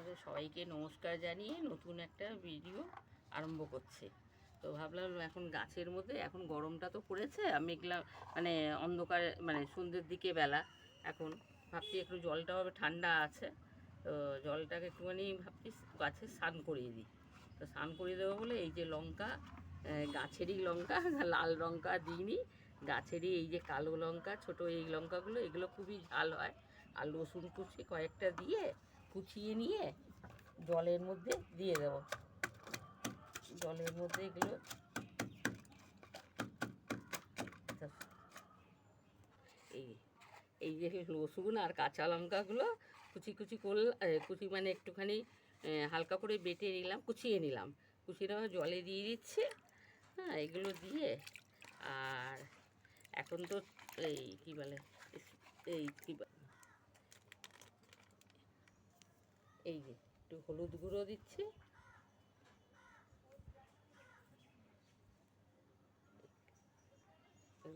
আপনাদের সবাইকে নমস্কার জানিয়ে নতুন একটা ভিডিও আরম্ভ করছি। তো ভাবলাম এখন গাছের মধ্যে, এখন গরমটা তো পড়েছে, মেঘলা মানে অন্ধকার মানে সন্ধ্যের দিকে বেলা, এখন ভাবছি একটু জলটাও ঠান্ডা আছে, তো জলটাকে একটুখানি ভাবছি গাছে স্নান করিয়ে দিই। তো স্নান করিয়ে দেবো বলে এই যে লঙ্কা, গাছেরই লঙ্কা, লাল লঙ্কা দিইনি, গাছেরই এই যে কালো লঙ্কা ছোট এই লঙ্কাগুলো, এগুলো খুবই ঝাল হয়। আর রসুন কুচি কয়েকটা দিয়ে কুচিয়ে নিয়ে জলের মধ্যে দিয়ে দেব। জলের মধ্যে এগুলো এই এই যে রসুন আর কাঁচা লঙ্কাগুলো কুচি কুচি করলে, কুচি মানে একটুখানি হালকা করে বেটে নিলাম, কুচিয়ে নিলাম, কুচিয়ে নেওয়া জলে দিয়ে দিচ্ছি। হ্যাঁ, এগুলো দিয়ে আর এখন তো এই কী বলে, এই কী এই যে একটু হলুদ গুঁড়ো দিচ্ছি,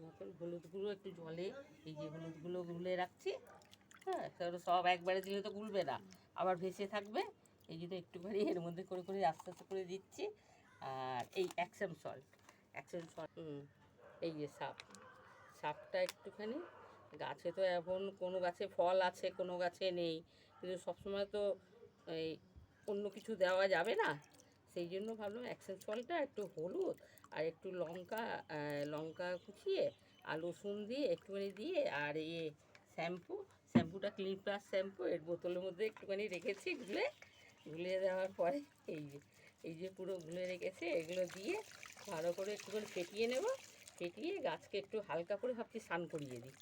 মতন হলুদ গুঁড়ো একটু জলে, এই যে হলুদ গুঁড়ো গুলে রাখছি। হ্যাঁ, সব একবারে দিলে তো গুলবে না, আবার ভেসে থাকবে। এই জন্য একটুখানি এর মধ্যে করে করে আস্তে আস্তে করে দিচ্ছি। আর এই অ্যাকশন সল্ট, এই যে সাপটা একটুখানি, গাছে তো এখন কোনো গাছে ফল আছে কোনো গাছে নেই, কিন্তু সবসময় তো এই অন্য কিছু দেওয়া যাবে না, সেই জন্য ভাবলাম অ্যাকশন সল্টটা, একটু হলুদ আর একটু লঙ্কা, লঙ্কা কুচিয়ে আর রসুন দিয়ে একটুখানি দিয়ে, আর শ্যাম্পুটা ক্লিন প্লাস শ্যাম্পু এর বোতলের মধ্যে একটুখানি রেখেছি গুলে দেওয়ার পরে এই যে পুরো গুলে রেখেছে, এগুলো দিয়ে ভালো করে একটুখানি ফেটিয়ে নেব। ফেটিয়ে গাছকে একটু হালকা করে ভাবছি স্নান করিয়ে দিই।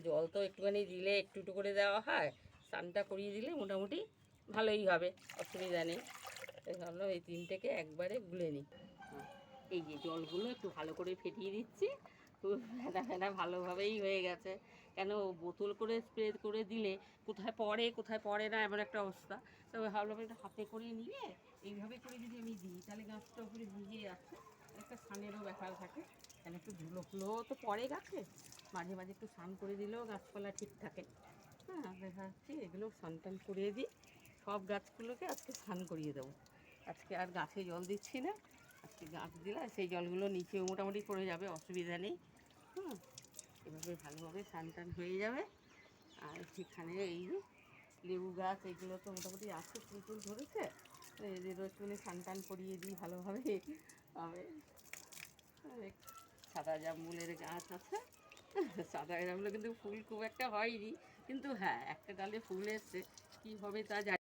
জল তো একটুখানি দিলে একটু একটু করে দেওয়া হয়, স্নানটা করিয়ে দিলে মোটামুটি ভালোই হবে, অসুবিধা নেই। ভাবলাম এই তিনটেকে একবারে গুলে নিই। এই যে জলগুলো একটু ভালো করে ফেটিয়ে দিচ্ছি, তো ফেনা ফেনা ভালোভাবেই হয়ে গেছে। কেন বোতল করে স্প্রে করে দিলে কোথায় পড়ে না, এমন একটা অবস্থা। তবে ভাবলাম একটা হাতে করে নিয়ে এইভাবে করে যদি আমি দিই, তাহলে গাছটা উপরে ভিজে যাচ্ছে, একটা স্নানেরও ব্যাপার থাকে। কেন একটু ধুলো ফুলোও তো পড়ে গাছে, মাঝে মাঝে একটু স্নান করে দিলেও গাছপালা ঠিক থাকে। হ্যাঁ, দেখা যাচ্ছে এগুলো স্নান টান করিয়ে দিই, সব গাছগুলোকে আজকে স্নান করিয়ে দেবো। আজকে আর গাছে জল দিচ্ছি না, আজকে গাছ দিলে সেই জলগুলো নিচেও মোটামুটি পড়ে যাবে, অসুবিধা নেই। হুম, এভাবে ভালোভাবে স্নান টান হয়ে যাবে। আর সেখানে এই যে লেবু গাছ, এগুলো তো মোটামুটি আছে, ফুল টুল ধরেছে, এদেরও একটুখানি স্নান টান করিয়ে দিই ভালোভাবে। হবে সাদা জামরুলের গাছ আছে, সাদা জামরুলে কিন্তু ফুল খুব একটা হয়নি, কিন্তু হ্যাঁ একটা ডালে ফুল এসছে, কী হবে তা জানি।